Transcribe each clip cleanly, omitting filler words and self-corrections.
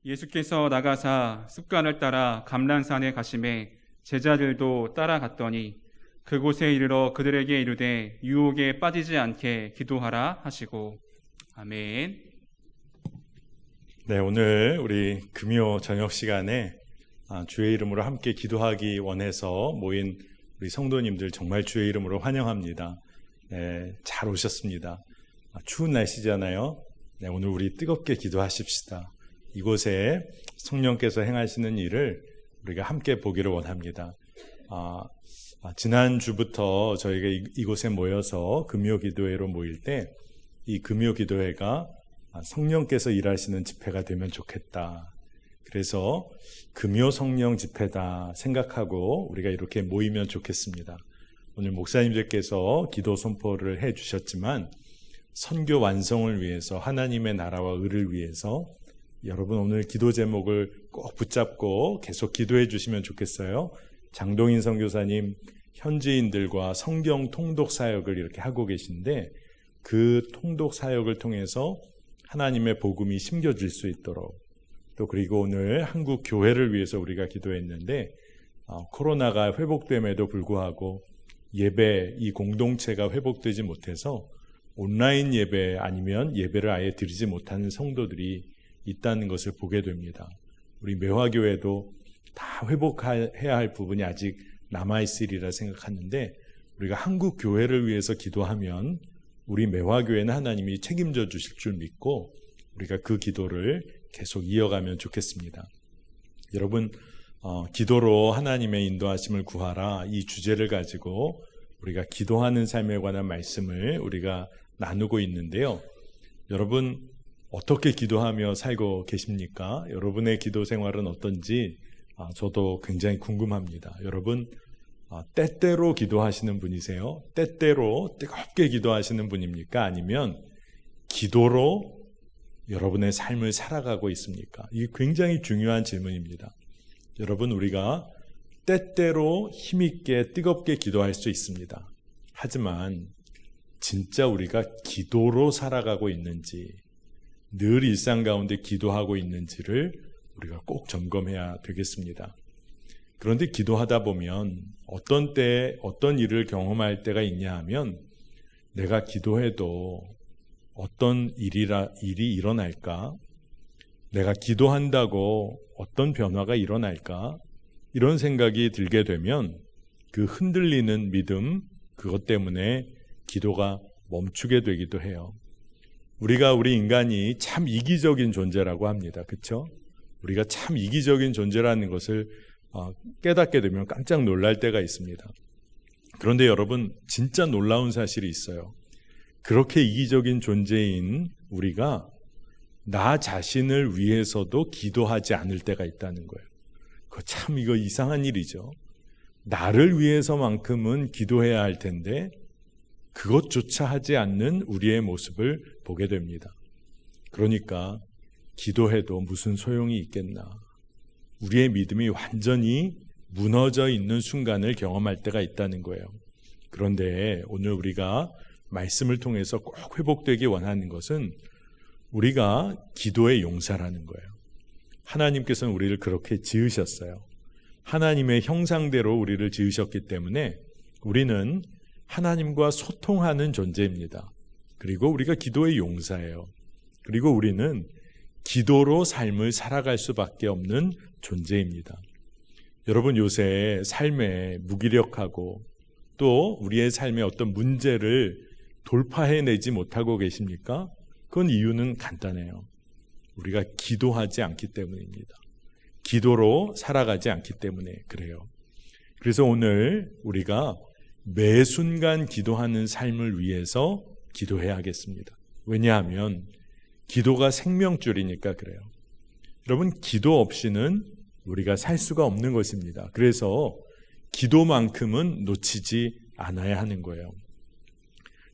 예수께서 나가사 습관을 따라 감람산에 가심에 제자들도 따라갔더니 그곳에 이르러 그들에게 이르되 유혹에 빠지지 않게 기도하라 하시고. 아멘. 네, 오늘 우리 금요 저녁 시간에 주의 이름으로 함께 기도하기 원해서 모인 우리 성도님들 정말 주의 이름으로 환영합니다. 네, 잘 오셨습니다. 추운 날씨잖아요. 네, 오늘 우리 뜨겁게 기도하십시다. 이곳에 성령께서 행하시는 일을 우리가 함께 보기를 원합니다. 지난주부터 저희가 이곳에 모여서 금요 기도회로 모일 때 이 금요 기도회가 성령께서 일하시는 집회가 되면 좋겠다. 그래서 금요 성령 집회다 생각하고 우리가 이렇게 모이면 좋겠습니다. 오늘 목사님들께서 기도 선포를 해 주셨지만 선교 완성을 위해서, 하나님의 나라와 의를 위해서 여러분 오늘 기도 제목을 꼭 붙잡고 계속 기도해 주시면 좋겠어요. 장동인 선교사님 현지인들과 성경 통독 사역을 이렇게 하고 계신데 그 통독 사역을 통해서 하나님의 복음이 심겨질 수 있도록, 또 그리고 오늘 한국 교회를 위해서 우리가 기도했는데 코로나가 회복됨에도 불구하고 예배, 이 공동체가 회복되지 못해서 온라인 예배 아니면 예배를 아예 드리지 못하는 성도들이 있다는 것을 보게 됩니다. 우리 매화교회도 다 회복해야 할 부분이 아직 남아있으리라 생각하는데 우리가 한국 교회를 위해서 기도하면 우리 매화교회는 하나님이 책임져 주실 줄 믿고 우리가 그 기도를 계속 이어가면 좋겠습니다. 여러분, 기도로 하나님의 인도하심을 구하라, 이 주제를 가지고 우리가 기도하는 삶에 관한 말씀을 우리가 나누고 있는데요. 여러분 어떻게 기도하며 살고 계십니까? 여러분의 기도 생활은 어떤지 저도 굉장히 궁금합니다. 여러분 때때로 기도하시는 분이세요? 때때로 뜨겁게 기도하시는 분입니까? 아니면 기도로 여러분의 삶을 살아가고 있습니까? 이게 굉장히 중요한 질문입니다. 여러분 우리가 때때로 힘있게 뜨겁게 기도할 수 있습니다. 하지만 진짜 우리가 기도로 살아가고 있는지, 늘 일상 가운데 기도하고 있는지를 우리가 꼭 점검해야 되겠습니다. 그런데 기도하다 보면 어떤 때 어떤 일을 경험할 때가 있냐 하면 내가 기도해도 어떤 일이 일어날까? 내가 기도한다고 어떤 변화가 일어날까? 이런 생각이 들게 되면 그 흔들리는 믿음, 그것 때문에 기도가 멈추게 되기도 해요. 우리 인간이 참 이기적인 존재라고 합니다. 그렇죠? 우리가 참 이기적인 존재라는 것을 깨닫게 되면 깜짝 놀랄 때가 있습니다. 그런데 여러분 진짜 놀라운 사실이 있어요. 그렇게 이기적인 존재인 우리가 나 자신을 위해서도 기도하지 않을 때가 있다는 거예요. 이거 이상한 일이죠. 나를 위해서만큼은 기도해야 할 텐데 그것조차 하지 않는 우리의 모습을 보게 됩니다. 그러니까 기도해도 무슨 소용이 있겠나. 우리의 믿음이 완전히 무너져 있는 순간을 경험할 때가 있다는 거예요. 그런데 오늘 우리가 말씀을 통해서 꼭 회복되기 원하는 것은 우리가 기도의 용사라는 거예요. 하나님께서는 우리를 그렇게 지으셨어요. 하나님의 형상대로 우리를 지으셨기 때문에 우리는 하나님과 소통하는 존재입니다. 그리고 우리가 기도의 용사예요. 그리고 우리는 기도로 삶을 살아갈 수밖에 없는 존재입니다. 여러분 요새 삶에 무기력하고 또 우리의 삶에 어떤 문제를 돌파해내지 못하고 계십니까? 그건 이유는 간단해요. 우리가 기도하지 않기 때문입니다. 기도로 살아가지 않기 때문에 그래요. 그래서 오늘 우리가 매 순간 기도하는 삶을 위해서 기도해야겠습니다. 왜냐하면 기도가 생명줄이니까 그래요. 여러분 기도 없이는 우리가 살 수가 없는 것입니다. 그래서 기도만큼은 놓치지 않아야 하는 거예요.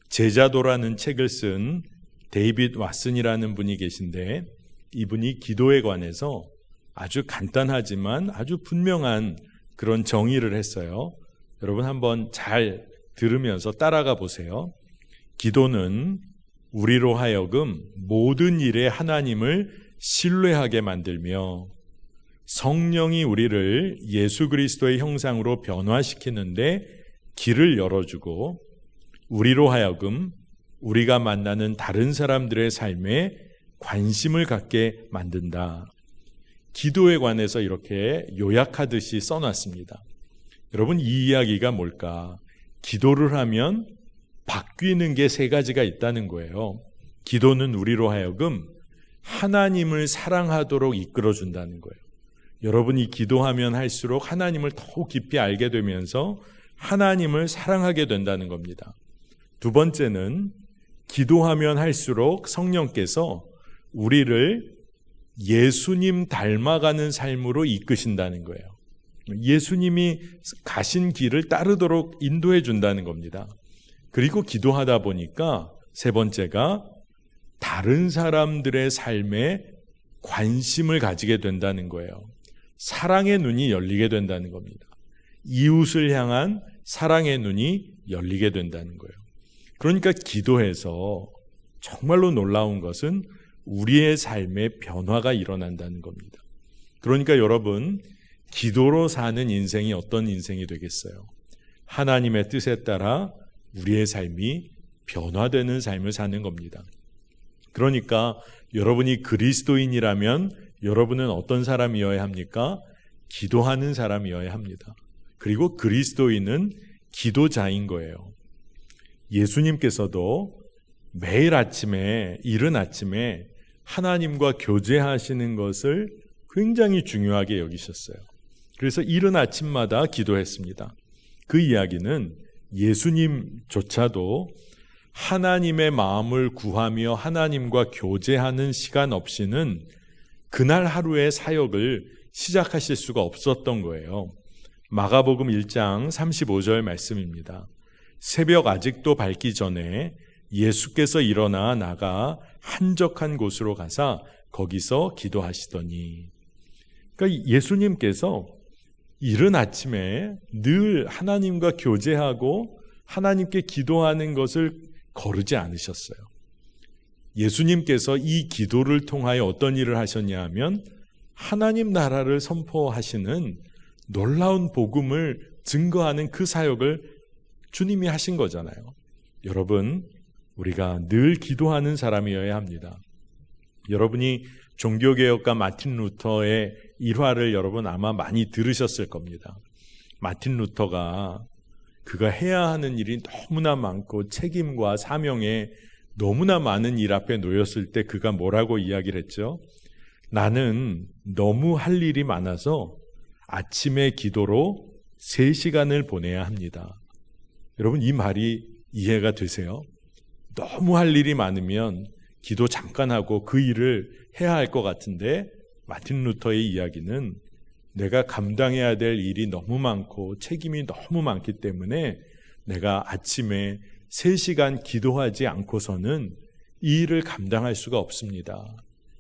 제자도라는 책을 쓴 데이빗 왓슨이라는 분이 계신데 이분이 기도에 관해서 아주 간단하지만 아주 분명한 그런 정의를 했어요. 여러분 한번 잘 들으면서 따라가 보세요. 기도는 우리로 하여금 모든 일에 하나님을 신뢰하게 만들며 성령이 우리를 예수 그리스도의 형상으로 변화시키는데 길을 열어주고 우리로 하여금 우리가 만나는 다른 사람들의 삶에 관심을 갖게 만든다. 기도에 관해서 이렇게 요약하듯이 써놨습니다. 여러분, 이 이야기가 뭘까? 기도를 하면 바뀌는 게 세 가지가 있다는 거예요. 기도는 우리로 하여금 하나님을 사랑하도록 이끌어준다는 거예요. 여러분이 기도하면 할수록 하나님을 더욱 깊이 알게 되면서 하나님을 사랑하게 된다는 겁니다. 두 번째는 기도하면 할수록 성령께서 우리를 예수님 닮아가는 삶으로 이끄신다는 거예요. 예수님이 가신 길을 따르도록 인도해 준다는 겁니다. 그리고 기도하다 보니까 세 번째가 다른 사람들의 삶에 관심을 가지게 된다는 거예요. 사랑의 눈이 열리게 된다는 겁니다. 이웃을 향한 사랑의 눈이 열리게 된다는 거예요. 그러니까 기도해서 정말로 놀라운 것은 우리의 삶에 변화가 일어난다는 겁니다. 그러니까 여러분, 기도로 사는 인생이 어떤 인생이 되겠어요? 하나님의 뜻에 따라 우리의 삶이 변화되는 삶을 사는 겁니다. 그러니까 여러분이 그리스도인이라면 여러분은 어떤 사람이어야 합니까? 기도하는 사람이어야 합니다. 그리고 그리스도인은 기도자인 거예요. 예수님께서도 매일 아침에, 이른 아침에 하나님과 교제하시는 것을 굉장히 중요하게 여기셨어요. 그래서 이른 아침마다 기도했습니다. 그 이야기는 예수님조차도 하나님의 마음을 구하며 하나님과 교제하는 시간 없이는 그날 하루의 사역을 시작하실 수가 없었던 거예요. 마가복음 1장 35절 말씀입니다. 새벽 아직도 밝기 전에 예수께서 일어나 나가 한적한 곳으로 가사 거기서 기도하시더니, 그러니까 예수님께서 이른 아침에 늘 하나님과 교제하고 하나님께 기도하는 것을 거르지 않으셨어요. 예수님께서 이 기도를 통하여 어떤 일을 하셨냐 하면 하나님 나라를 선포하시는 놀라운 복음을 증거하는 그 사역을 주님이 하신 거잖아요. 여러분, 우리가 늘 기도하는 사람이어야 합니다. 여러분이 종교개혁가 마틴 루터의 일화를 여러분 아마 많이 들으셨을 겁니다. 마틴 루터가 그가 해야 하는 일이 너무나 많고 책임과 사명에 너무나 많은 일 앞에 놓였을 때 그가 뭐라고 이야기를 했죠? 나는 너무 할 일이 많아서 아침에 기도로 3시간을 보내야 합니다. 여러분, 이 말이 이해가 되세요? 너무 할 일이 많으면 기도 잠깐 하고 그 일을 해야 할 것 같은데, 마틴 루터의 이야기는 내가 감당해야 될 일이 너무 많고 책임이 너무 많기 때문에 내가 아침에 3시간 기도하지 않고서는 이 일을 감당할 수가 없습니다.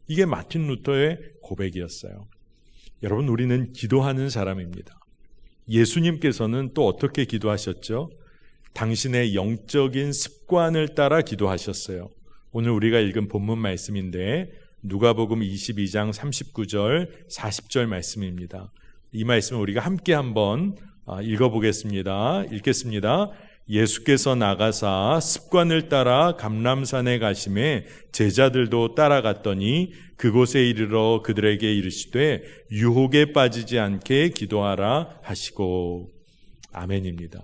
이게 마틴 루터의 고백이었어요. 여러분, 우리는 기도하는 사람입니다. 예수님께서는 또 어떻게 기도하셨죠? 당신의 영적인 습관을 따라 기도하셨어요. 오늘 우리가 읽은 본문 말씀인데 누가복음 22장 39절 40절 말씀입니다. 이 말씀을 우리가 함께 한번 읽어보겠습니다. 읽겠습니다. 예수께서 나가사 습관을 따라 감람산에 가심에 제자들도 따라갔더니 그곳에 이르러 그들에게 이르시되 유혹에 빠지지 않게 기도하라 하시고. 아멘입니다.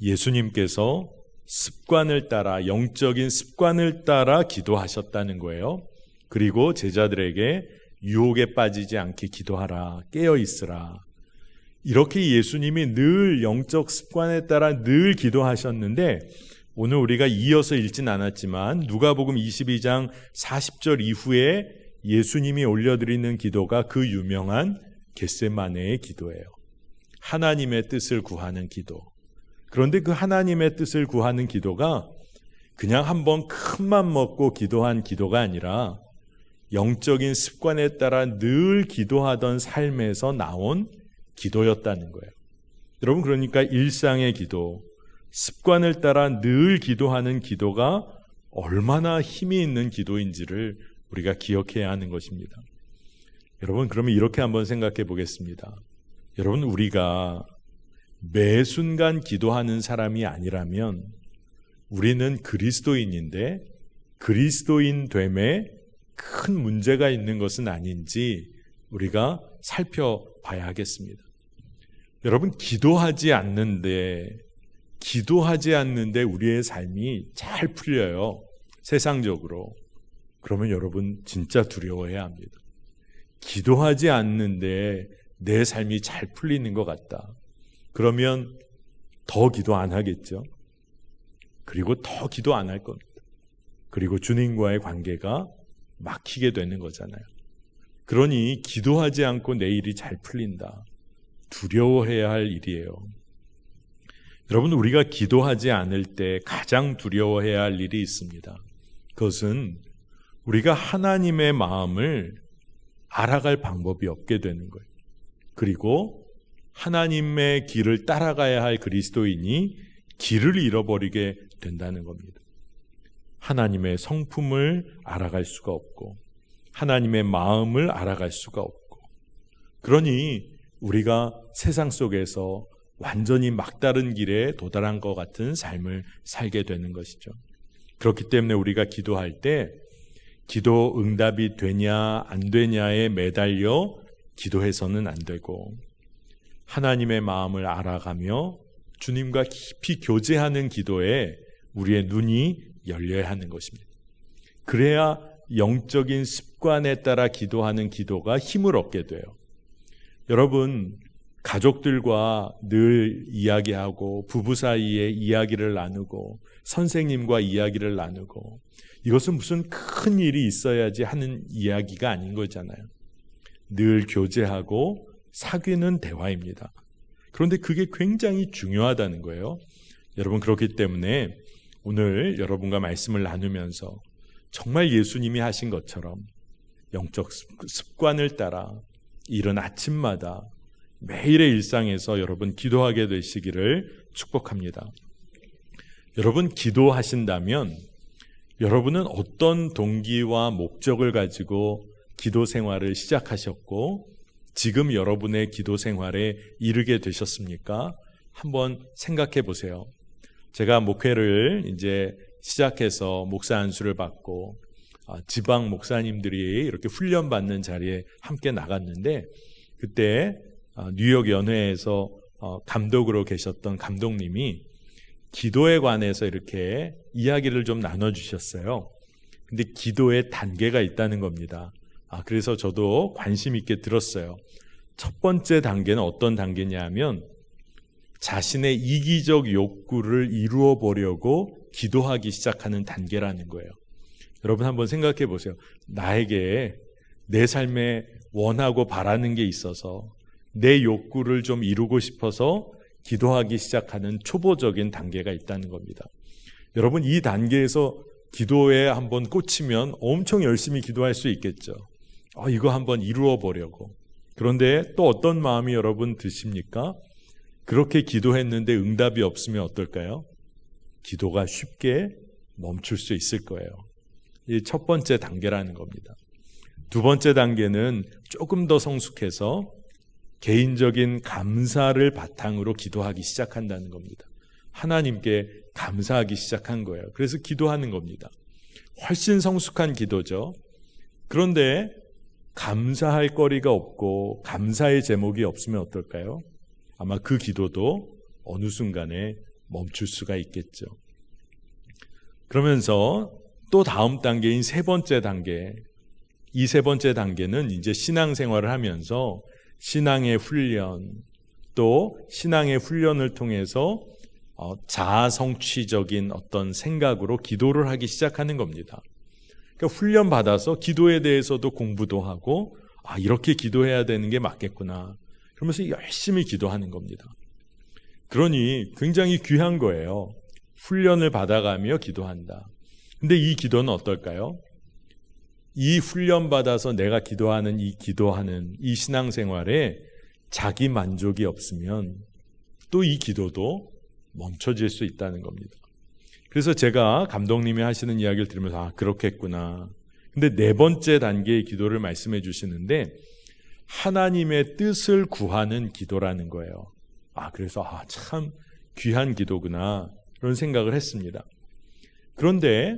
예수님께서 습관을 따라, 영적인 습관을 따라 기도하셨다는 거예요. 그리고 제자들에게 유혹에 빠지지 않게 기도하라, 깨어 있으라. 이렇게 예수님이 늘 영적 습관에 따라 늘 기도하셨는데, 오늘 우리가 이어서 읽진 않았지만 누가복음 22장 40절 이후에 예수님이 올려드리는 기도가 그 유명한 겟세마네의 기도예요. 하나님의 뜻을 구하는 기도. 그런데 그 하나님의 뜻을 구하는 기도가 그냥 한번 큰맘 먹고 기도한 기도가 아니라 영적인 습관에 따라 늘 기도하던 삶에서 나온 기도였다는 거예요. 여러분, 그러니까 일상의 기도, 습관을 따라 늘 기도하는 기도가 얼마나 힘이 있는 기도인지를 우리가 기억해야 하는 것입니다. 여러분, 그러면 이렇게 한번 생각해 보겠습니다. 여러분, 우리가 매 순간 기도하는 사람이 아니라면 우리는 그리스도인인데 그리스도인 됨에 큰 문제가 있는 것은 아닌지 우리가 살펴봐야 하겠습니다. 여러분, 기도하지 않는데 우리의 삶이 잘 풀려요. 세상적으로. 그러면 여러분 진짜 두려워해야 합니다. 기도하지 않는데 내 삶이 잘 풀리는 것 같다. 그러면 더 기도 안 하겠죠. 그리고 더 기도 안 할 겁니다. 그리고 주님과의 관계가 막히게 되는 거잖아요. 그러니 기도하지 않고 내 일이 잘 풀린다. 두려워해야 할 일이에요. 여러분, 우리가 기도하지 않을 때 가장 두려워해야 할 일이 있습니다. 그것은 우리가 하나님의 마음을 알아갈 방법이 없게 되는 거예요. 그리고 하나님의 길을 따라가야 할 그리스도인이 길을 잃어버리게 된다는 겁니다. 하나님의 성품을 알아갈 수가 없고 하나님의 마음을 알아갈 수가 없고, 그러니 우리가 세상 속에서 완전히 막다른 길에 도달한 것 같은 삶을 살게 되는 것이죠. 그렇기 때문에 우리가 기도할 때 기도 응답이 되냐 안 되냐에 매달려 기도해서는 안 되고, 하나님의 마음을 알아가며 주님과 깊이 교제하는 기도에 우리의 눈이 열려야 하는 것입니다. 그래야 영적인 습관에 따라 기도하는 기도가 힘을 얻게 돼요. 여러분, 가족들과 늘 이야기하고 부부 사이에 이야기를 나누고 선생님과 이야기를 나누고, 이것은 무슨 큰 일이 있어야지 하는 이야기가 아닌 거잖아요. 늘 교제하고 사귀는 대화입니다. 그런데 그게 굉장히 중요하다는 거예요. 여러분, 그렇기 때문에 오늘 여러분과 말씀을 나누면서 정말 예수님이 하신 것처럼 영적 습관을 따라 이른 아침마다 매일의 일상에서 여러분 기도하게 되시기를 축복합니다. 여러분, 기도하신다면 여러분은 어떤 동기와 목적을 가지고 기도 생활을 시작하셨고 지금 여러분의 기도 생활에 이르게 되셨습니까? 한번 생각해 보세요. 제가 목회를 이제 시작해서 목사 안수를 받고 지방 목사님들이 이렇게 훈련받는 자리에 함께 나갔는데, 그때 뉴욕 연회에서 감독으로 계셨던 감독님이 기도에 관해서 이렇게 이야기를 좀 나눠주셨어요. 근데 기도에 단계가 있다는 겁니다. 그래서 저도 관심 있게 들었어요. 첫 번째 단계는 어떤 단계냐 하면 자신의 이기적 욕구를 이루어 보려고 기도하기 시작하는 단계라는 거예요. 여러분, 한번 생각해 보세요. 나에게 내 삶에 원하고 바라는 게 있어서 내 욕구를 좀 이루고 싶어서 기도하기 시작하는 초보적인 단계가 있다는 겁니다. 여러분, 이 단계에서 기도에 한번 꽂히면 엄청 열심히 기도할 수 있겠죠. 이거 한번 이루어 보려고. 그런데 또 어떤 마음이 여러분 드십니까? 그렇게 기도했는데 응답이 없으면 어떨까요? 기도가 쉽게 멈출 수 있을 거예요. 이 첫 번째 단계라는 겁니다. 두 번째 단계는 조금 더 성숙해서 개인적인 감사를 바탕으로 기도하기 시작한다는 겁니다. 하나님께 감사하기 시작한 거예요. 그래서 기도하는 겁니다. 훨씬 성숙한 기도죠. 그런데 감사할 거리가 없고 감사의 제목이 없으면 어떨까요? 아마 그 기도도 어느 순간에 멈출 수가 있겠죠. 그러면서 또 다음 단계인 세 번째 단계, 이 세 번째 단계는 이제 신앙생활을 하면서 신앙의 훈련, 또 신앙의 훈련을 통해서 자아성취적인 어떤 생각으로 기도를 하기 시작하는 겁니다. 그러니까 훈련 받아서 기도에 대해서도 공부도 하고 이렇게 기도해야 되는 게 맞겠구나, 그러면서 열심히 기도하는 겁니다. 그러니 굉장히 귀한 거예요. 훈련을 받아가며 기도한다. 근데 이 기도는 어떨까요? 이 훈련 받아서 내가 기도하는 이 신앙생활에 자기 만족이 없으면 또 이 기도도 멈춰질 수 있다는 겁니다. 그래서 제가 감독님이 하시는 이야기를 들으면서 그렇겠구나. 근데 근데 네 번째 단계의 기도를 말씀해 주시는데 하나님의 뜻을 구하는 기도라는 거예요. 그래서 참 귀한 기도구나 그런 생각을 했습니다. 그런데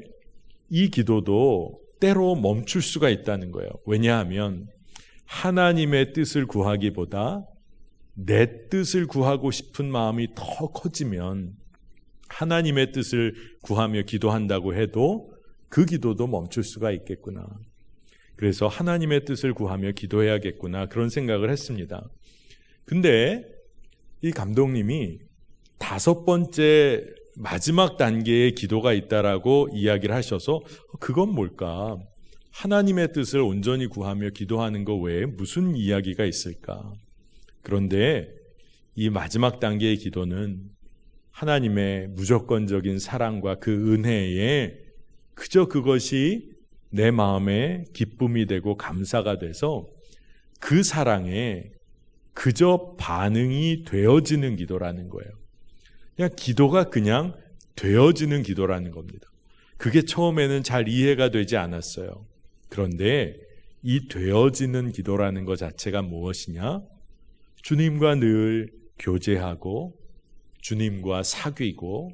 이 기도도 때로 멈출 수가 있다는 거예요. 왜냐하면 하나님의 뜻을 구하기보다 내 뜻을 구하고 싶은 마음이 더 커지면 하나님의 뜻을 구하며 기도한다고 해도 그 기도도 멈출 수가 있겠구나. 그래서 하나님의 뜻을 구하며 기도해야겠구나 그런 생각을 했습니다. 근데 이 감독님이 5번째 마지막 단계의 기도가 있다라고 이야기를 하셔서 그건 뭘까? 하나님의 뜻을 온전히 구하며 기도하는 것 외에 무슨 이야기가 있을까? 그런데 이 마지막 단계의 기도는 하나님의 무조건적인 사랑과 그 은혜에 그저 그것이 내 마음에 기쁨이 되고 감사가 돼서 그 사랑에 그저 반응이 되어지는 기도라는 거예요. 그냥 기도가 그냥 되어지는 기도라는 겁니다. 그게 처음에는 잘 이해가 되지 않았어요. 그런데 이 되어지는 기도라는 것 자체가 무엇이냐? 주님과 늘 교제하고 주님과 사귀고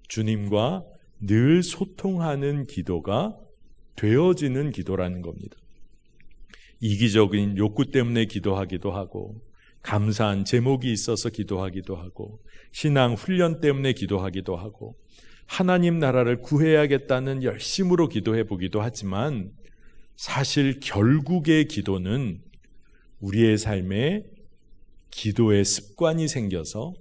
주님과 늘 소통하는 기도가 되어지는 기도라는 겁니다. 이기적인 욕구 때문에 기도하기도 하고 감사한 제목이 있어서 기도하기도 하고 신앙 훈련 때문에 기도하기도 하고 하나님 나라를 구해야겠다는 열심으로 기도해 보기도 하지만 사실 결국의 기도는 우리의 삶에 기도의 습관이 생겨서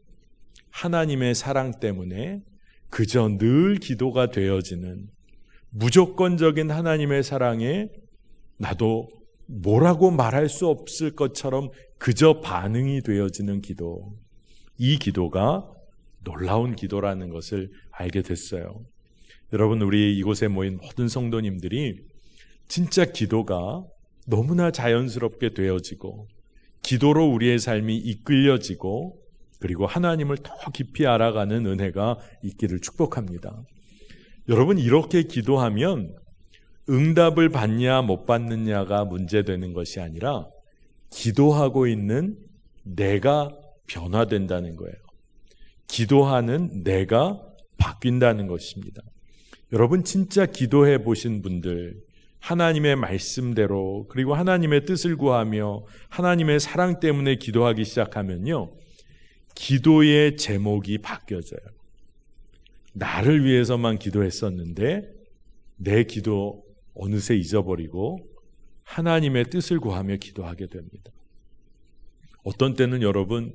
하나님의 사랑 때문에 그저 늘 기도가 되어지는 무조건적인 하나님의 사랑에 나도 뭐라고 말할 수 없을 것처럼 그저 반응이 되어지는 기도. 이 기도가 놀라운 기도라는 것을 알게 됐어요. 여러분, 우리 이곳에 모인 모든 성도님들이 진짜 기도가 너무나 자연스럽게 되어지고 기도로 우리의 삶이 이끌려지고 그리고 하나님을 더 깊이 알아가는 은혜가 있기를 축복합니다. 여러분, 이렇게 기도하면 응답을 받냐 못 받느냐가 문제되는 것이 아니라 기도하고 있는 내가 변화된다는 거예요. 기도하는 내가 바뀐다는 것입니다. 여러분, 진짜 기도해 보신 분들, 하나님의 말씀대로 그리고 하나님의 뜻을 구하며 하나님의 사랑 때문에 기도하기 시작하면요, 기도의 제목이 바뀌어져요. 나를 위해서만 기도했었는데 내 기도 어느새 잊어버리고 하나님의 뜻을 구하며 기도하게 됩니다. 어떤 때는 여러분,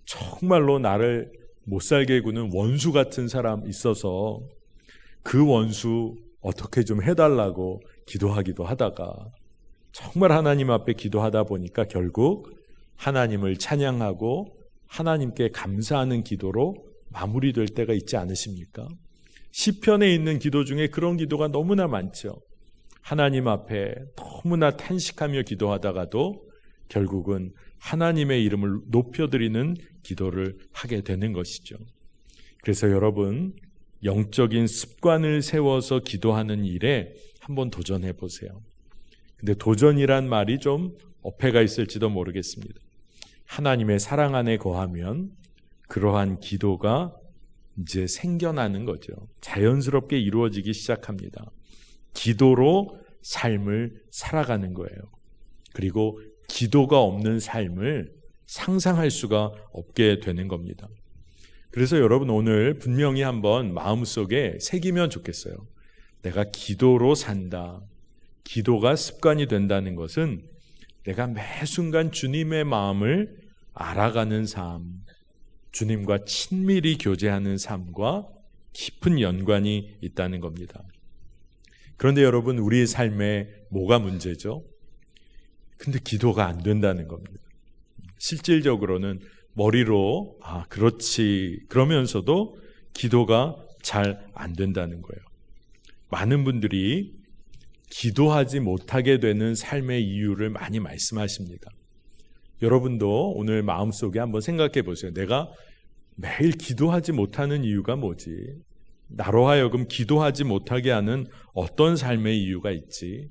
정말로 나를 못살게 구는 원수 같은 사람 있어서 그 원수 어떻게 좀 해달라고 기도하기도 하다가 정말 하나님 앞에 기도하다 보니까 결국 하나님을 찬양하고 하나님께 감사하는 기도로 마무리될 때가 있지 않으십니까? 시편에 있는 기도 중에 그런 기도가 너무나 많죠. 하나님 앞에 너무나 탄식하며 기도하다가도 결국은 하나님의 이름을 높여드리는 기도를 하게 되는 것이죠. 그래서 여러분, 영적인 습관을 세워서 기도하는 일에 한번 도전해 보세요. 근데 도전이란 말이 좀 어폐가 있을지도 모르겠습니다. 하나님의 사랑 안에 거하면 그러한 기도가 이제 생겨나는 거죠. 자연스럽게 이루어지기 시작합니다. 기도로 삶을 살아가는 거예요. 그리고 기도가 없는 삶을 상상할 수가 없게 되는 겁니다. 그래서 여러분, 오늘 분명히 한번 마음속에 새기면 좋겠어요. 내가 기도로 산다. 기도가 습관이 된다는 것은 내가 매 순간 주님의 마음을 알아가는 삶, 주님과 친밀히 교제하는 삶과 깊은 연관이 있다는 겁니다. 그런데 여러분, 우리의 삶에 뭐가 문제죠? 근데 기도가 안 된다는 겁니다. 실질적으로는 머리로 그렇지 그러면서도 기도가 잘 안 된다는 거예요. 많은 분들이 기도하지 못하게 되는 삶의 이유를 많이 말씀하십니다. 여러분도 오늘 마음속에 한번 생각해 보세요. 내가 매일 기도하지 못하는 이유가 뭐지? 나로 하여금 기도하지 못하게 하는 어떤 삶의 이유가 있지?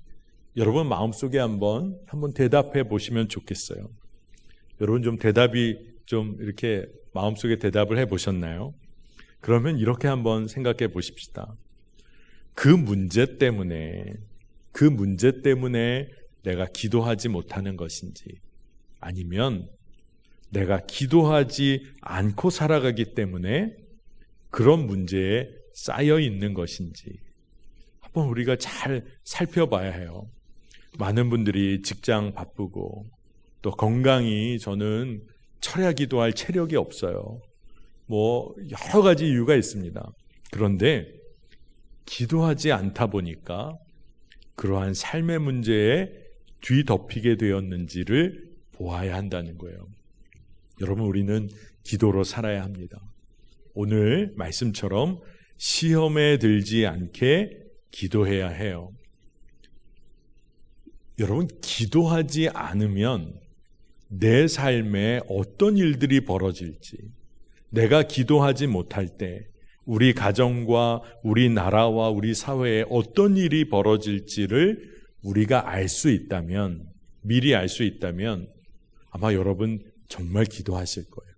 여러분 마음속에 한번 대답해 보시면 좋겠어요. 여러분 좀 대답이 좀 이렇게 마음속에 대답을 해 보셨나요? 그러면 이렇게 한번 생각해 보십시다. 그 문제 때문에 내가 기도하지 못하는 것인지, 아니면 내가 기도하지 않고 살아가기 때문에 그런 문제에 쌓여 있는 것인지 한번 우리가 잘 살펴봐야 해요. 많은 분들이 직장 바쁘고 또 건강이 저는 철야 기도할 체력이 없어요. 뭐 여러 가지 이유가 있습니다. 그런데 기도하지 않다 보니까 그러한 삶의 문제에 뒤덮이게 되었는지를 보아야 한다는 거예요. 여러분, 우리는 기도로 살아야 합니다. 오늘 말씀처럼 시험에 들지 않게 기도해야 해요. 여러분, 기도하지 않으면 내 삶에 어떤 일들이 벌어질지, 내가 기도하지 못할 때 우리 가정과 우리 나라와 우리 사회에 어떤 일이 벌어질지를 우리가 알 수 있다면, 미리 알 수 있다면 아마 여러분 정말 기도하실 거예요.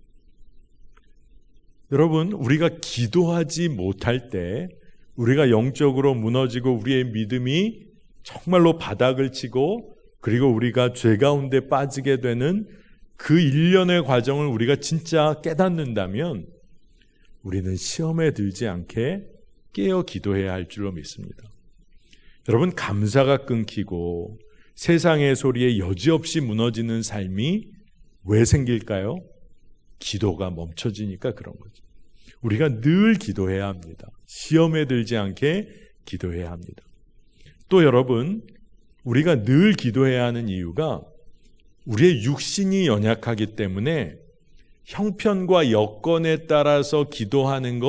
여러분, 우리가 기도하지 못할 때 우리가 영적으로 무너지고 우리의 믿음이 정말로 바닥을 치고 그리고 우리가 죄 가운데 빠지게 되는 그 일련의 과정을 우리가 진짜 깨닫는다면 우리는 시험에 들지 않게 깨어 기도해야 할 줄로 믿습니다. 여러분, 감사가 끊기고 세상의 소리에 여지없이 무너지는 삶이 왜 생길까요? 기도가 멈춰지니까 그런 거죠. 우리가 늘 기도해야 합니다. 시험에 들지 않게 기도해야 합니다. 또 여러분, 우리가 늘 기도해야 하는 이유가 우리의 육신이 연약하기 때문에 형편과 여건에 따라서 기도하는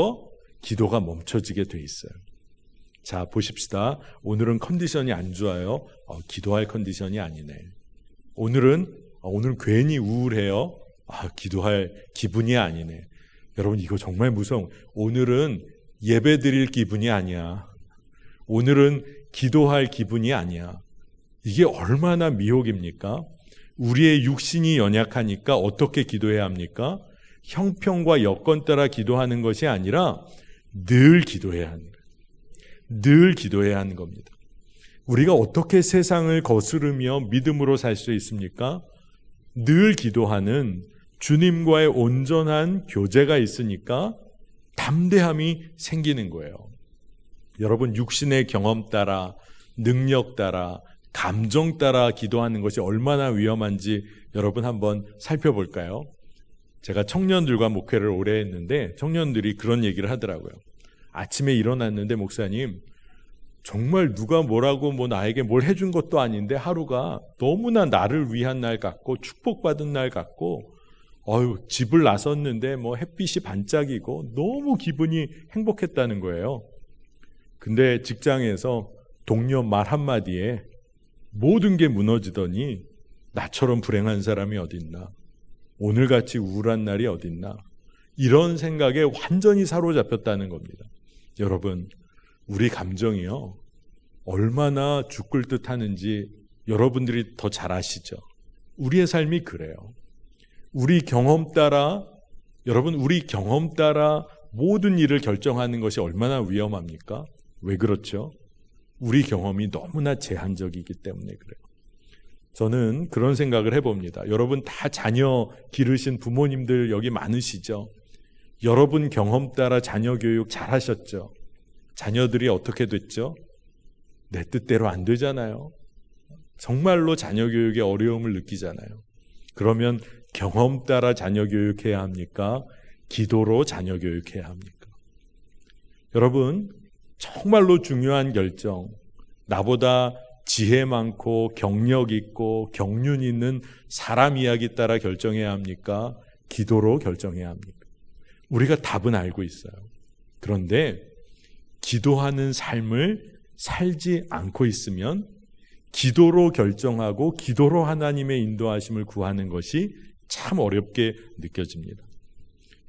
기도가 멈춰지게 돼 있어요. 자, 보십시다. 오늘은 컨디션이 안 좋아요. 기도할 컨디션이 아니네. 오늘은 괜히 우울해요. 기도할 기분이 아니네. 여러분, 이거 정말 무서워. 오늘은 예배 드릴 기분이 아니야. 오늘은 기도할 기분이 아니야. 이게 얼마나 미혹입니까? 우리의 육신이 연약하니까 어떻게 기도해야 합니까? 형편과 여건 따라 기도하는 것이 아니라 늘 기도해야 하는 거예요. 늘 기도해야 하는 겁니다. 우리가 어떻게 세상을 거스르며 믿음으로 살 수 있습니까? 늘 기도하는 주님과의 온전한 교제가 있으니까 담대함이 생기는 거예요. 여러분, 육신의 경험 따라, 능력 따라, 감정 따라 기도하는 것이 얼마나 위험한지 여러분 한번 살펴볼까요? 제가 청년들과 목회를 오래 했는데 청년들이 그런 얘기를 하더라고요. 아침에 일어났는데, 목사님, 정말 누가 뭐라고 나에게 뭘 해준 것도 아닌데 하루가 너무나 나를 위한 날 같고 축복받은 날 같고, 집을 나섰는데 햇빛이 반짝이고 너무 기분이 행복했다는 거예요. 근데 직장에서 동료 말 한마디에 모든 게 무너지더니 나처럼 불행한 사람이 어딨나, 오늘같이 우울한 날이 어딨나, 이런 생각에 완전히 사로잡혔다는 겁니다. 여러분, 우리 감정이요, 얼마나 죽을 듯 하는지 여러분들이 더 잘 아시죠? 우리의 삶이 그래요. 우리 경험 따라 모든 일을 결정하는 것이 얼마나 위험합니까? 왜 그렇죠? 우리 경험이 너무나 제한적이기 때문에 그래요. 저는 그런 생각을 해봅니다. 여러분 다 자녀 기르신 부모님들 여기 많으시죠? 여러분 경험 따라 자녀 교육 잘하셨죠? 자녀들이 어떻게 됐죠? 내 뜻대로 안 되잖아요. 정말로 자녀 교육에 어려움을 느끼잖아요. 그러면 경험 따라 자녀 교육해야 합니까? 기도로 자녀 교육해야 합니까? 여러분, 정말로 중요한 결정, 나보다 지혜 많고 경력 있고 경륜 있는 사람 이야기 따라 결정해야 합니까? 기도로 결정해야 합니까? 우리가 답은 알고 있어요. 그런데 기도하는 삶을 살지 않고 있으면 기도로 결정하고 기도로 하나님의 인도하심을 구하는 것이 참 어렵게 느껴집니다.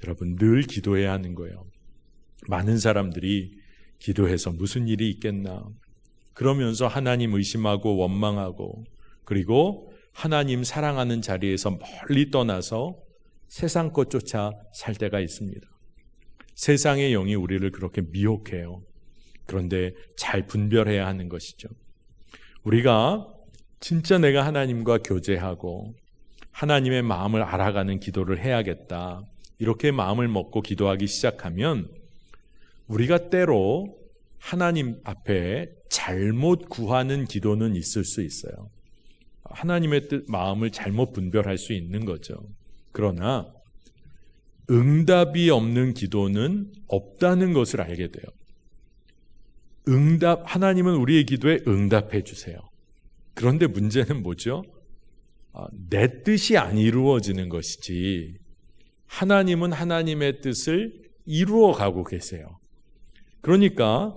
여러분, 늘 기도해야 하는 거예요. 많은 사람들이 기도해서 무슨 일이 있겠나, 그러면서 하나님 의심하고 원망하고 그리고 하나님 사랑하는 자리에서 멀리 떠나서 세상 것 쫓아 살 때가 있습니다. 세상의 영이 우리를 그렇게 미혹해요. 그런데 잘 분별해야 하는 것이죠. 우리가 진짜 내가 하나님과 교제하고 하나님의 마음을 알아가는 기도를 해야겠다. 이렇게 마음을 먹고 기도하기 시작하면 우리가 때로 하나님 앞에 잘못 구하는 기도는 있을 수 있어요. 하나님의 뜻, 마음을 잘못 분별할 수 있는 거죠. 그러나 응답이 없는 기도는 없다는 것을 알게 돼요. 하나님은 우리의 기도에 응답해 주세요. 그런데 문제는 뭐죠? 내 뜻이 안 이루어지는 것이지 하나님은 하나님의 뜻을 이루어 가고 계세요. 그러니까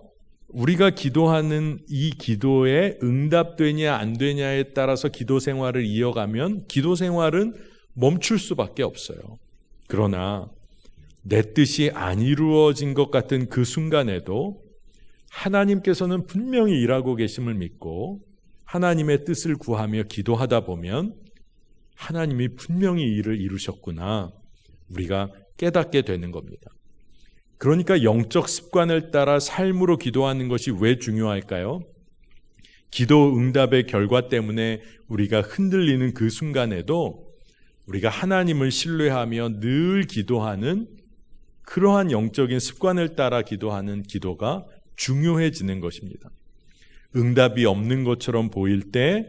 우리가 기도하는 이 기도에 응답되냐 안 되냐에 따라서 기도 생활을 이어가면 기도 생활은 멈출 수밖에 없어요. 그러나 내 뜻이 안 이루어진 것 같은 그 순간에도 하나님께서는 분명히 일하고 계심을 믿고 하나님의 뜻을 구하며 기도하다 보면 하나님이 분명히 일을 이루셨구나 우리가 깨닫게 되는 겁니다. 그러니까 영적 습관을 따라 삶으로 기도하는 것이 왜 중요할까요? 기도 응답의 결과 때문에 우리가 흔들리는 그 순간에도 우리가 하나님을 신뢰하며 늘 기도하는 그러한 영적인 습관을 따라 기도하는 기도가 중요해지는 것입니다. 응답이 없는 것처럼 보일 때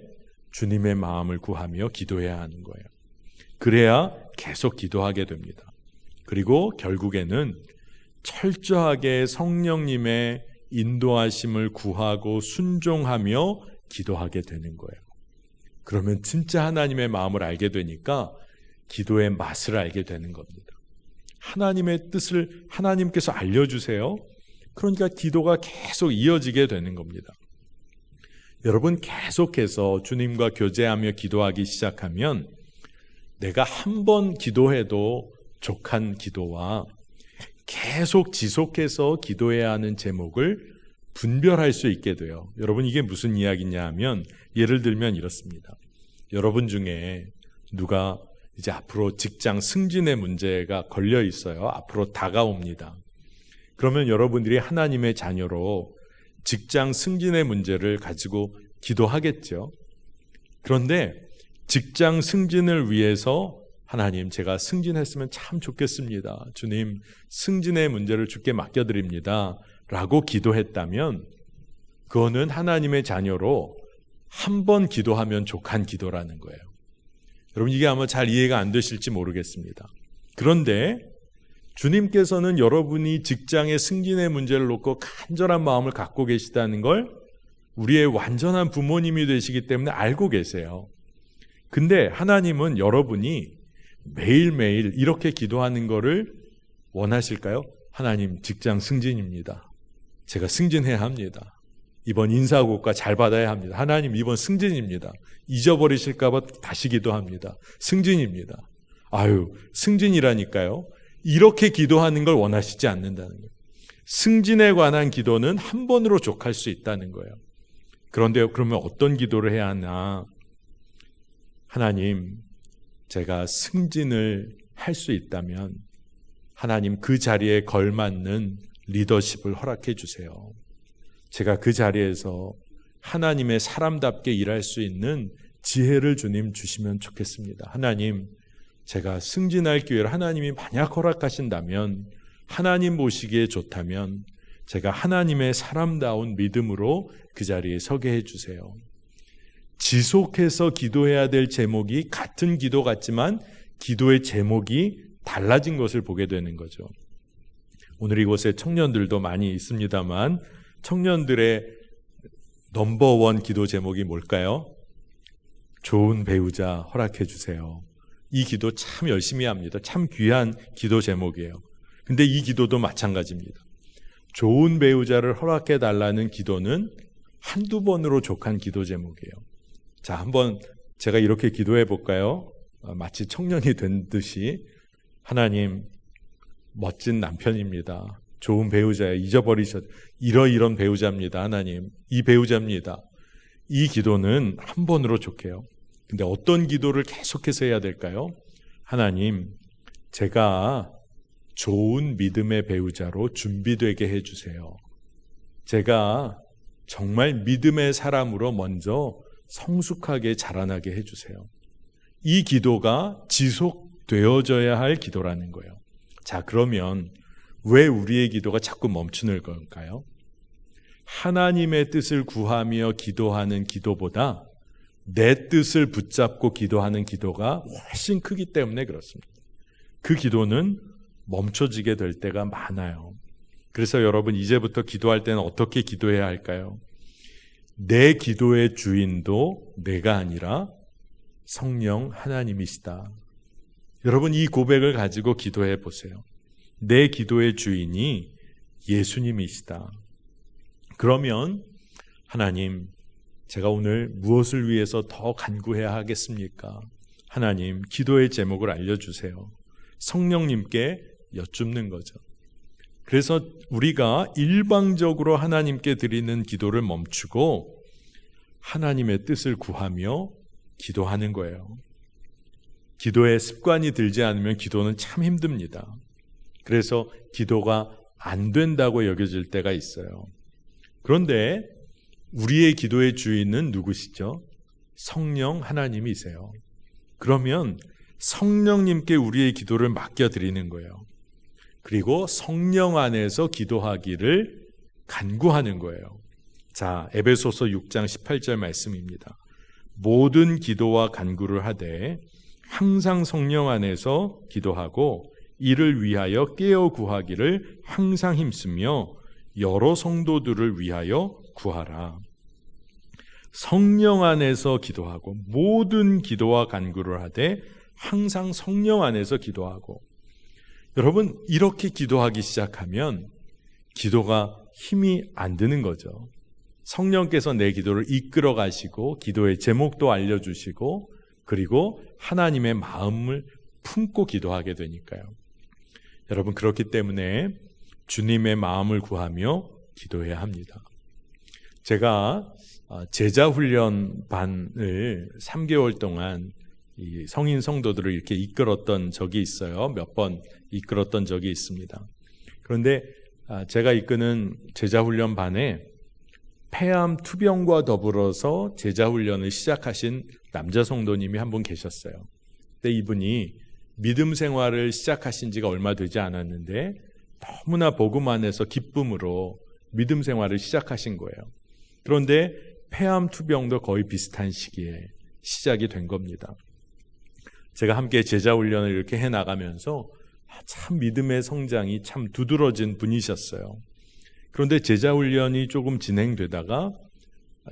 주님의 마음을 구하며 기도해야 하는 거예요. 그래야 계속 기도하게 됩니다. 그리고 결국에는 철저하게 성령님의 인도하심을 구하고 순종하며 기도하게 되는 거예요. 그러면 진짜 하나님의 마음을 알게 되니까 기도의 맛을 알게 되는 겁니다. 하나님의 뜻을 하나님께서 알려주세요. 그러니까 기도가 계속 이어지게 되는 겁니다. 여러분 계속해서 주님과 교제하며 기도하기 시작하면 내가 한 번 기도해도 족한 기도와 계속 지속해서 기도해야 하는 제목을 분별할 수 있게 돼요. 여러분 이게 무슨 이야기냐 하면 예를 들면 이렇습니다. 여러분 중에 누가 이제 앞으로 직장 승진의 문제가 걸려 있어요. 앞으로 다가옵니다. 그러면 여러분들이 하나님의 자녀로 직장 승진의 문제를 가지고 기도하겠죠. 그런데 직장 승진을 위해서 하나님 제가 승진했으면 참 좋겠습니다. 주님 승진의 문제를 주께 맡겨드립니다. 라고 기도했다면 그거는 하나님의 자녀로 한 번 기도하면 족한 기도라는 거예요. 여러분 이게 아마 잘 이해가 안 되실지 모르겠습니다. 그런데 주님께서는 여러분이 직장의 승진의 문제를 놓고 간절한 마음을 갖고 계시다는 걸 우리의 완전한 부모님이 되시기 때문에 알고 계세요. 근데 하나님은 여러분이 매일매일 이렇게 기도하는 거를 원하실까요? 하나님 직장 승진입니다. 제가 승진해야 합니다. 이번 인사고과 잘 받아야 합니다. 하나님 이번 승진입니다. 잊어버리실까 봐 다시 기도합니다. 승진입니다. 아유 승진이라니까요. 이렇게 기도하는 걸 원하시지 않는다는 거예요. 승진에 관한 기도는 한 번으로 족할 수 있다는 거예요. 그런데 그러면 어떤 기도를 해야 하나? 하나님 제가 승진을 할 수 있다면 하나님 그 자리에 걸맞는 리더십을 허락해 주세요. 제가 그 자리에서 하나님의 사람답게 일할 수 있는 지혜를 주님 주시면 좋겠습니다. 하나님 제가 승진할 기회를 하나님이 만약 허락하신다면 하나님 보시기에 좋다면 제가 하나님의 사람다운 믿음으로 그 자리에 서게 해주세요. 지속해서 기도해야 될 제목이 같은 기도 같지만 기도의 제목이 달라진 것을 보게 되는 거죠. 오늘 이곳에 청년들도 많이 있습니다만 청년들의 넘버원 기도 제목이 뭘까요? 좋은 배우자 허락해 주세요. 이 기도 참 열심히 합니다. 참 귀한 기도 제목이에요. 근데 이 기도도 마찬가지입니다. 좋은 배우자를 허락해 달라는 기도는 한두 번으로 족한 기도 제목이에요. 자, 한번 제가 이렇게 기도해 볼까요? 마치 청년이 된 듯이 하나님 멋진 남편입니다. 좋은 배우자야. 잊어버리셨. 이런 배우자입니다. 하나님. 이 배우자입니다. 이 기도는 한 번으로 좋게요. 근데 어떤 기도를 계속해서 해야 될까요? 하나님, 제가 좋은 믿음의 배우자로 준비되게 해주세요. 제가 정말 믿음의 사람으로 먼저 성숙하게 자라나게 해주세요. 이 기도가 지속되어져야 할 기도라는 거예요. 자, 그러면 왜 우리의 기도가 자꾸 멈추는 걸까요? 하나님의 뜻을 구하며 기도하는 기도보다 내 뜻을 붙잡고 기도하는 기도가 훨씬 크기 때문에 그렇습니다. 그 기도는 멈춰지게 될 때가 많아요. 그래서 여러분, 이제부터 기도할 때는 어떻게 기도해야 할까요? 내 기도의 주인도 내가 아니라 성령 하나님이시다. 여러분, 이 고백을 가지고 기도해 보세요. 내 기도의 주인이 예수님이시다. 그러면 하나님, 제가 오늘 무엇을 위해서 더 간구해야 하겠습니까? 하나님, 기도의 제목을 알려주세요. 성령님께 여쭙는 거죠. 그래서 우리가 일방적으로 하나님께 드리는 기도를 멈추고 하나님의 뜻을 구하며 기도하는 거예요. 기도에 습관이 들지 않으면 기도는 참 힘듭니다. 그래서 기도가 안 된다고 여겨질 때가 있어요. 그런데 우리의 기도의 주인은 누구시죠? 성령 하나님이세요. 그러면 성령님께 우리의 기도를 맡겨드리는 거예요. 그리고 성령 안에서 기도하기를 간구하는 거예요. 자, 에베소서 6장 18절 말씀입니다. 모든 기도와 간구를 하되 항상 성령 안에서 기도하고 이를 위하여 깨어 구하기를 항상 힘쓰며 여러 성도들을 위하여 구하라. 성령 안에서 기도하고 모든 기도와 간구를 하되 항상 성령 안에서 기도하고. 여러분, 이렇게 기도하기 시작하면 기도가 힘이 안 드는 거죠. 성령께서 내 기도를 이끌어 가시고 기도의 제목도 알려주시고 그리고 하나님의 마음을 품고 기도하게 되니까요. 여러분, 그렇기 때문에 주님의 마음을 구하며 기도해야 합니다. 제가 제자훈련반을 3개월 동안 이 성인 성도들을 이렇게 이끌었던 적이 있어요. 몇 번 이끌었던 적이 있습니다. 그런데 제가 이끄는 제자훈련반에 폐암 투병과 더불어서 제자훈련을 시작하신 남자 성도님이 한 분 계셨어요. 근데 이분이 믿음 생활을 시작하신 지가 얼마 되지 않았는데 너무나 복음 안에서 기쁨으로 믿음 생활을 시작하신 거예요. 그런데 폐암 투병도 거의 비슷한 시기에 시작이 된 겁니다. 제가 함께 제자훈련을 이렇게 해나가면서 참 믿음의 성장이 참 두드러진 분이셨어요. 그런데 제자훈련이 조금 진행되다가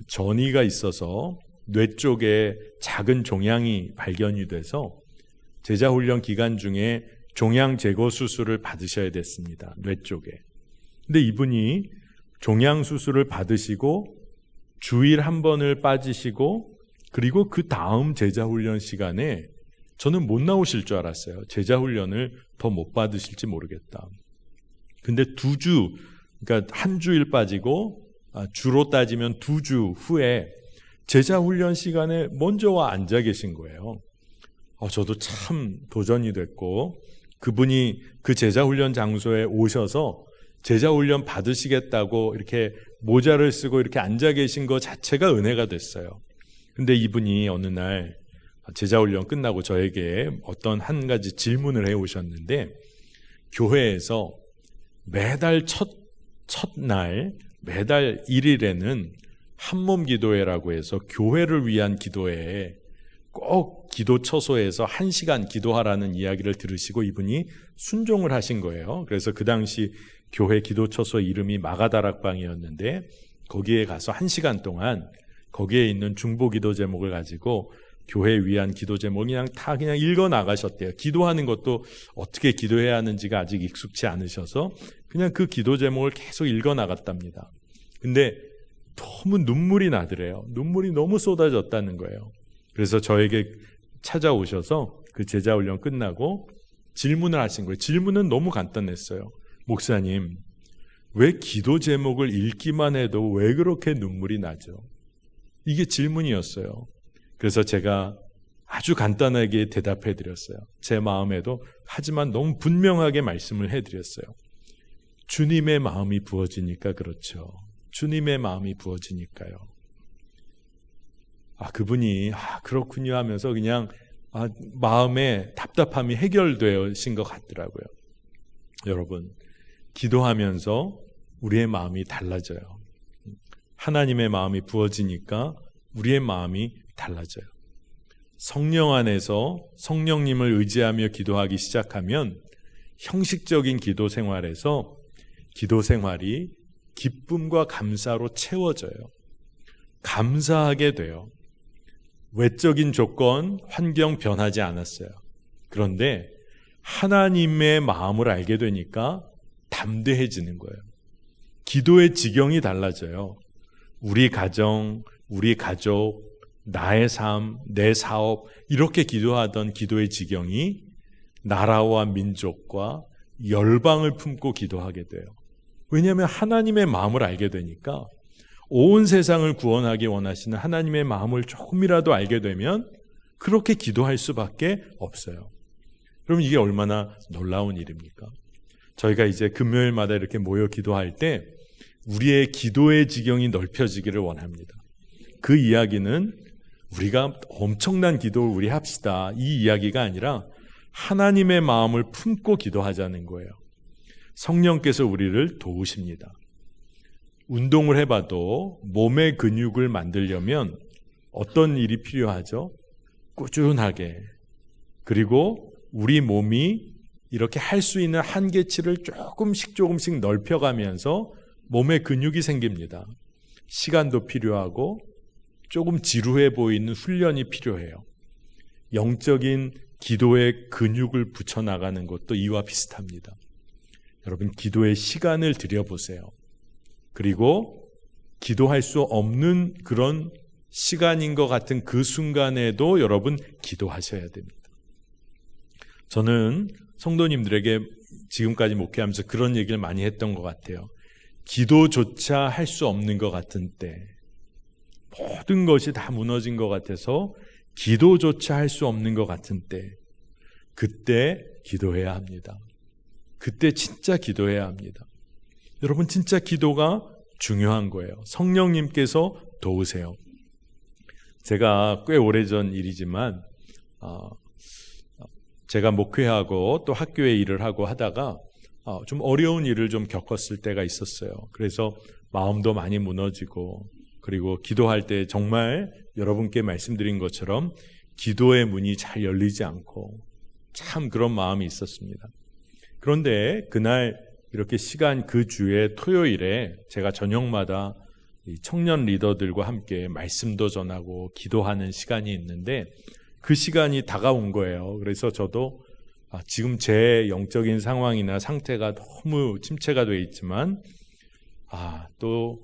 전이가 있어서 뇌 쪽에 작은 종양이 발견이 돼서 제자훈련 기간 중에 종양 제거 수술을 받으셔야 됐습니다. 뇌 쪽에. 근데 이분이 종양 수술을 받으시고 주일 한 번을 빠지시고 그리고 그 다음 제자훈련 시간에 저는 못 나오실 줄 알았어요. 제자훈련을 더 못 받으실지 모르겠다. 근데 2주, 그러니까 한 주일 빠지고 주로 따지면 2주 후에 제자훈련 시간에 먼저 와 앉아 계신 거예요. 저도 참 도전이 됐고 그분이 그 제자훈련 장소에 오셔서 제자훈련 받으시겠다고 이렇게 모자를 쓰고 이렇게 앉아 계신 것 자체가 은혜가 됐어요. 근데 이분이 어느 날 제자훈련 끝나고 저에게 어떤 한 가지 질문을 해오셨는데 교회에서 매달 첫날 매달 1일에는 한몸 기도회라고 해서 교회를 위한 기도회에 꼭 기도 처소에서 1시간 기도하라는 이야기를 들으시고 이분이 순종을 하신 거예요. 그래서 그 당시 교회 기도 처소 이름이 마가다락방이었는데 거기에 가서 1시간 동안 거기에 있는 중보 기도 제목을 가지고 교회 위한 기도 제목 그냥 읽어 나가셨대요. 기도하는 것도 어떻게 기도해야 하는지가 아직 익숙치 않으셔서 그냥 그 기도 제목을 계속 읽어 나갔답니다. 근데 너무 눈물이 나더래요. 눈물이 너무 쏟아졌다는 거예요. 그래서 저에게 찾아오셔서 그 제자훈련 끝나고 질문을 하신 거예요. 질문은 너무 간단했어요. 목사님, 왜 기도 제목을 읽기만 해도 왜 그렇게 눈물이 나죠? 이게 질문이었어요. 그래서 제가 아주 간단하게 대답해 드렸어요. 제 마음에도, 하지만 너무 분명하게 말씀을 해 드렸어요. 주님의 마음이 부어지니까 그렇죠. 주님의 마음이 부어지니까요. 그분이 그렇군요 하면서 그냥 마음의 답답함이 해결되신 것 같더라고요. 여러분, 기도하면서 우리의 마음이 달라져요. 하나님의 마음이 부어지니까 우리의 마음이 달라져요. 성령 안에서 성령님을 의지하며 기도하기 시작하면 형식적인 기도 생활에서 기도 생활이 기쁨과 감사로 채워져요. 감사하게 돼요. 외적인 조건, 환경 변하지 않았어요. 그런데 하나님의 마음을 알게 되니까 담대해지는 거예요. 기도의 지경이 달라져요. 우리 가정, 우리 가족, 나의 삶, 내 사업, 이렇게 기도하던 기도의 지경이 나라와 민족과 열방을 품고 기도하게 돼요. 왜냐하면 하나님의 마음을 알게 되니까, 온 세상을 구원하기 원하시는 하나님의 마음을 조금이라도 알게 되면 그렇게 기도할 수밖에 없어요. 그럼 이게 얼마나 놀라운 일입니까? 저희가 이제 금요일마다 이렇게 모여 기도할 때 우리의 기도의 지경이 넓혀지기를 원합니다. 그 이야기는 우리가 엄청난 기도를 우리 합시다, 이 이야기가 아니라 하나님의 마음을 품고 기도하자는 거예요. 성령께서 우리를 도우십니다. 운동을 해봐도 몸의 근육을 만들려면 어떤 일이 필요하죠? 꾸준하게. 그리고 우리 몸이 이렇게 할 수 있는 한계치를 조금씩 넓혀가면서 몸에 근육이 생깁니다. 시간도 필요하고 조금 지루해 보이는 훈련이 필요해요. 영적인 기도의 근육을 붙여나가는 것도 이와 비슷합니다. 여러분, 기도의 시간을 들여보세요. 그리고 기도할 수 없는 그런 시간인 것 같은 그 순간에도 여러분 기도하셔야 됩니다. 저는 성도님들에게 지금까지 목회하면서 그런 얘기를 많이 했던 것 같아요. 기도조차 할 수 없는 것 같은 때, 모든 것이 다 무너진 것 같아서 기도조차 할 수 없는 것 같은 때, 그때 기도해야 합니다. 그때 진짜 기도해야 합니다. 여러분, 진짜 기도가 중요한 거예요. 성령님께서 도우세요. 제가 꽤 오래전 일이지만 제가 목회하고 또 학교에 일을 하고 하다가 좀 어려운 일을 좀 겪었을 때가 있었어요. 그래서 마음도 많이 무너지고, 그리고 기도할 때 정말 여러분께 말씀드린 것처럼 기도의 문이 잘 열리지 않고 참 그런 마음이 있었습니다. 그런데 그날 이렇게 시간 그 주에 토요일에 제가 저녁마다 청년 리더들과 함께 말씀도 전하고 기도하는 시간이 있는데 그 시간이 다가온 거예요. 그래서 저도 지금 제 영적인 상황이나 상태가 너무 침체가 되어 있지만 또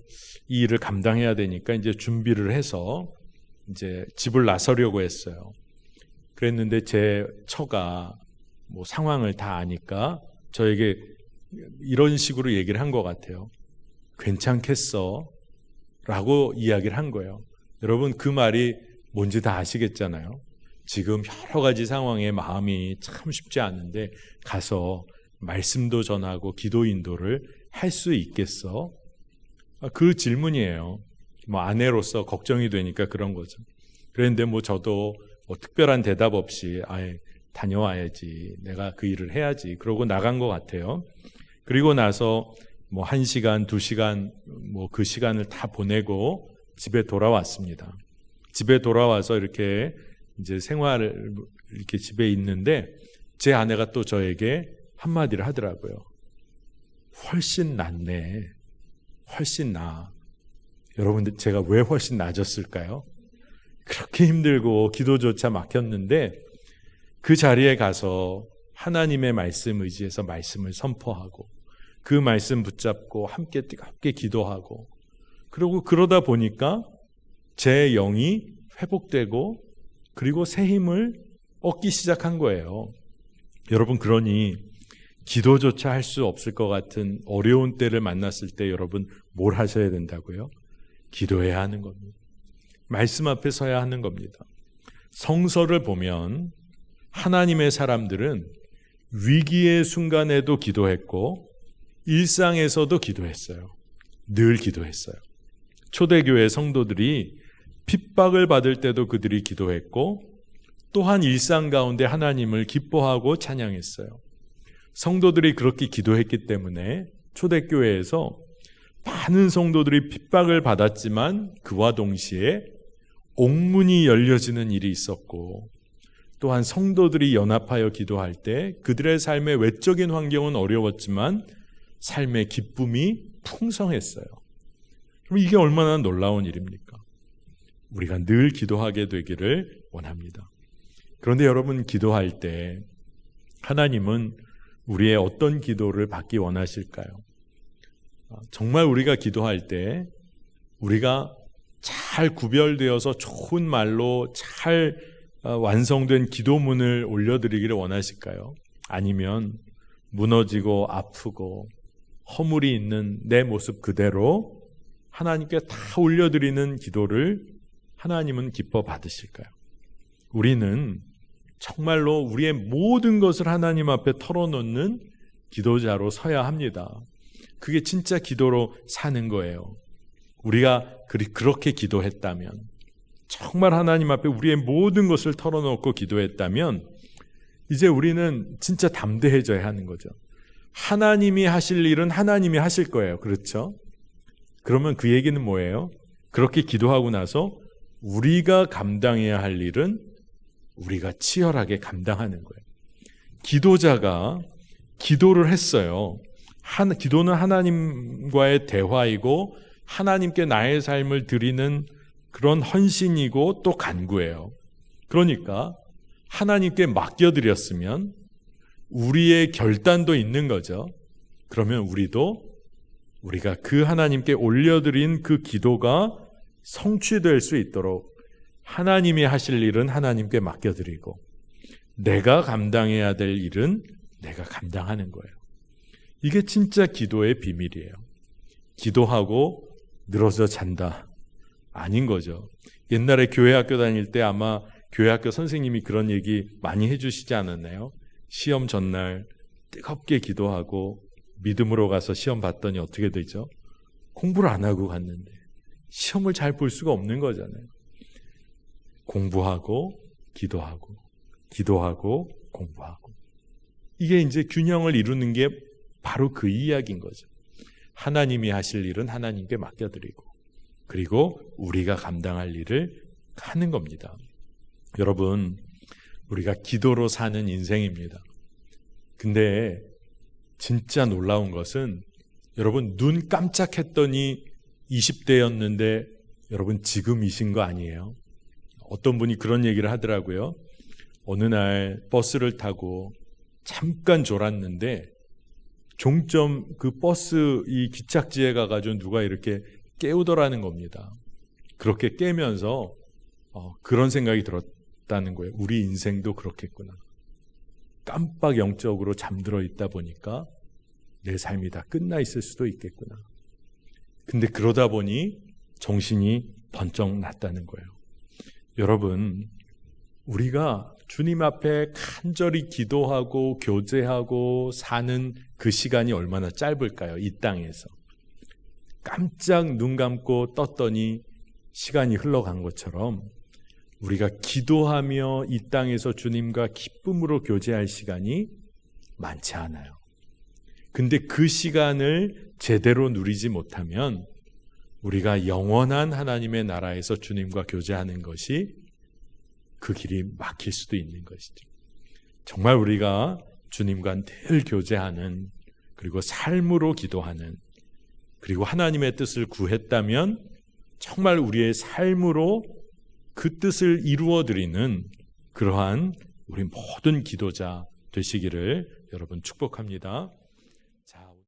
이 일을 감당해야 되니까 이제 준비를 해서 이제 집을 나서려고 했어요. 그랬는데 제 처가 뭐 상황을 다 아니까 저에게 이런 식으로 얘기를 한 것 같아요. 괜찮겠어? 라고 이야기를 한 거예요. 여러분, 그 말이 뭔지 다 아시겠잖아요. 지금 여러 가지 상황에 마음이 참 쉽지 않은데 가서 말씀도 전하고 기도 인도를 할 수 있겠어? 그 질문이에요. 뭐 아내로서 걱정이 되니까 그런 거죠. 그런데 뭐 저도 뭐 특별한 대답 없이 다녀와야지, 내가 그 일을 해야지, 그러고 나간 것 같아요. 그리고 나서 뭐 1시간, 2시간 뭐 그 시간을 다 보내고 집에 돌아왔습니다. 집에 돌아와서 이렇게 이제 생활을 이렇게 집에 있는데 제 아내가 또 저에게 한마디를 하더라고요. 훨씬 낫네. 훨씬 나아. 여러분들, 제가 왜 훨씬 나아졌을까요? 그렇게 힘들고 기도조차 막혔는데 그 자리에 가서 하나님의 말씀 의지해서 말씀을 선포하고 그 말씀 붙잡고 함께 뜨겁게 기도하고, 그리고 그러다 보니까 제 영이 회복되고 그리고 새 힘을 얻기 시작한 거예요. 여러분, 그러니 기도조차 할 수 없을 것 같은 어려운 때를 만났을 때 여러분 뭘 하셔야 된다고요? 기도해야 하는 겁니다. 말씀 앞에 서야 하는 겁니다. 성서를 보면 하나님의 사람들은 위기의 순간에도 기도했고 일상에서도 기도했어요. 늘 기도했어요. 초대교회 성도들이 핍박을 받을 때도 그들이 기도했고 또한 일상 가운데 하나님을 기뻐하고 찬양했어요. 성도들이 그렇게 기도했기 때문에 초대교회에서 많은 성도들이 핍박을 받았지만 그와 동시에 옥문이 열려지는 일이 있었고 또한 성도들이 연합하여 기도할 때 그들의 삶의 외적인 환경은 어려웠지만 삶의 기쁨이 풍성했어요. 그럼 이게 얼마나 놀라운 일입니까? 우리가 늘 기도하게 되기를 원합니다. 그런데 여러분 기도할 때 하나님은 우리의 어떤 기도를 받기 원하실까요? 정말 우리가 기도할 때 우리가 잘 구별되어서 좋은 말로 잘 완성된 기도문을 올려드리기를 원하실까요? 아니면 무너지고 아프고 허물이 있는 내 모습 그대로 하나님께 다 올려드리는 기도를 하나님은 기뻐 받으실까요? 우리는 정말로 우리의 모든 것을 하나님 앞에 털어놓는 기도자로 서야 합니다. 그게 진짜 기도로 사는 거예요. 우리가 그렇게 기도했다면, 정말 하나님 앞에 우리의 모든 것을 털어놓고 기도했다면 이제 우리는 진짜 담대해져야 하는 거죠. 하나님이 하실 일은 하나님이 하실 거예요. 그렇죠? 그러면 그 얘기는 뭐예요? 그렇게 기도하고 나서 우리가 감당해야 할 일은 우리가 치열하게 감당하는 거예요. 기도자가 기도를 했어요. 기도는 하나님과의 대화이고 하나님께 나의 삶을 드리는 그런 헌신이고 또 간구예요. 그러니까 하나님께 맡겨드렸으면 우리의 결단도 있는 거죠. 그러면 우리가 그 하나님께 올려드린 그 기도가 성취될 수 있도록 하나님이 하실 일은 하나님께 맡겨드리고 내가 감당해야 될 일은 내가 감당하는 거예요. 이게 진짜 기도의 비밀이에요. 기도하고 늘어져 잔다. 아닌 거죠. 옛날에 교회 학교 다닐 때 아마 교회 학교 선생님이 그런 얘기 많이 해주시지 않았나요? 시험 전날 뜨겁게 기도하고 믿음으로 가서 시험 봤더니 어떻게 되죠? 공부를 안 하고 갔는데 시험을 잘 볼 수가 없는 거잖아요. 공부하고 기도하고 기도하고 공부하고 이게 이제 균형을 이루는 게 바로 그 이야기인 거죠. 하나님이 하실 일은 하나님께 맡겨드리고 그리고 우리가 감당할 일을 하는 겁니다. 여러분, 우리가 기도로 사는 인생입니다. 근데 진짜 놀라운 것은 여러분 눈 깜짝했더니 20대였는데 여러분 지금이신 거 아니에요? 어떤 분이 그런 얘기를 하더라고요. 어느 날 버스를 타고 잠깐 졸았는데 종점 그 버스 이 기착지에 가가지고 누가 이렇게 깨우더라는 겁니다. 그렇게 깨면서 그런 생각이 들었다는 거예요. 우리 인생도 그렇겠구나. 깜빡 영적으로 잠들어 있다 보니까 내 삶이 다 끝나 있을 수도 있겠구나. 근데 그러다 보니 정신이 번쩍 났다는 거예요. 여러분, 우리가 주님 앞에 간절히 기도하고 교제하고 사는 그 시간이 얼마나 짧을까요? 이 땅에서. 깜짝 눈 감고 떴더니 시간이 흘러간 것처럼 우리가 기도하며 이 땅에서 주님과 기쁨으로 교제할 시간이 많지 않아요. 근데 그 시간을 제대로 누리지 못하면 우리가 영원한 하나님의 나라에서 주님과 교제하는 것이 그 길이 막힐 수도 있는 것이죠. 정말 우리가 주님과 늘 교제하는 그리고 삶으로 기도하는 그리고 하나님의 뜻을 구했다면 정말 우리의 삶으로 그 뜻을 이루어드리는 그러한 우리 모든 기도자 되시기를 여러분 축복합니다.